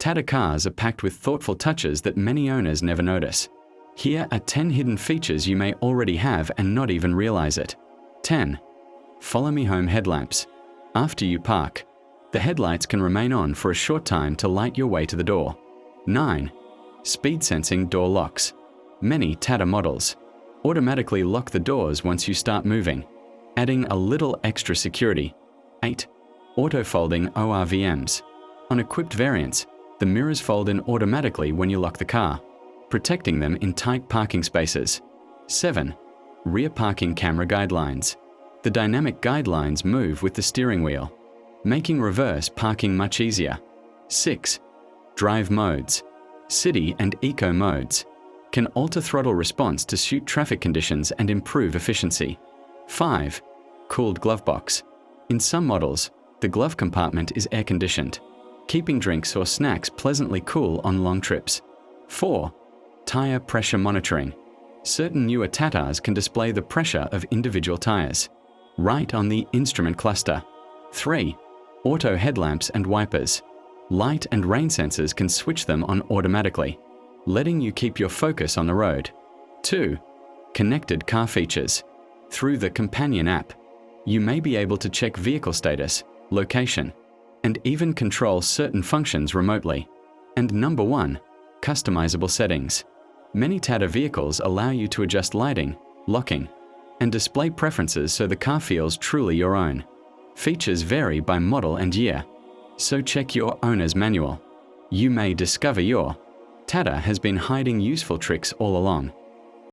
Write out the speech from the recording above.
Tata cars are packed with thoughtful touches that many owners never notice. Here are 10 hidden features you may already have and not even realize it. 10. Follow me home headlamps. After you park, the headlights can remain on for a short time to light your way to the door. 9. Speed sensing door locks. Many Tata models automatically lock the doors once you start moving, adding a little extra security. 8. Auto folding ORVMs. On equipped variants, the mirrors fold in automatically when you lock the car, protecting them in tight parking spaces. 7. Rear parking camera guidelines. The dynamic guidelines move with the steering wheel, making reverse parking much easier. 6. Drive modes. City and eco modes can alter throttle response to suit traffic conditions and improve efficiency. 5. Cooled Glovebox. In some models, the glove compartment is air-conditioned, keeping drinks or snacks pleasantly cool on long trips. 4. Tire pressure monitoring. Certain newer Tatas can display the pressure of individual tires right on the instrument cluster. 3. Auto headlamps and wipers. Light and rain sensors can switch them on automatically, letting you keep your focus on the road. 2. Connected car features. Through the companion app, you may be able to check vehicle status, location, and even control certain functions remotely. And number 1, customizable settings. Many Tata vehicles allow you to adjust lighting, locking, and display preferences so the car feels truly your own. Features vary by model and year, so check your owner's manual. You may discover your Tata has been hiding useful tricks all along.